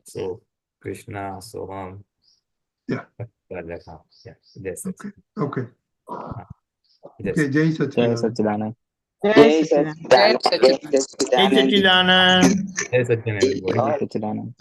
So, Krishna, Soham. Yeah. Yes. Okay. Yes. Okay, Jai Jai Sachidanand. Sachidanand. Jai Sachidanand. Jai Sachidanand. Yes, again, everybody. Jai Sachidanand.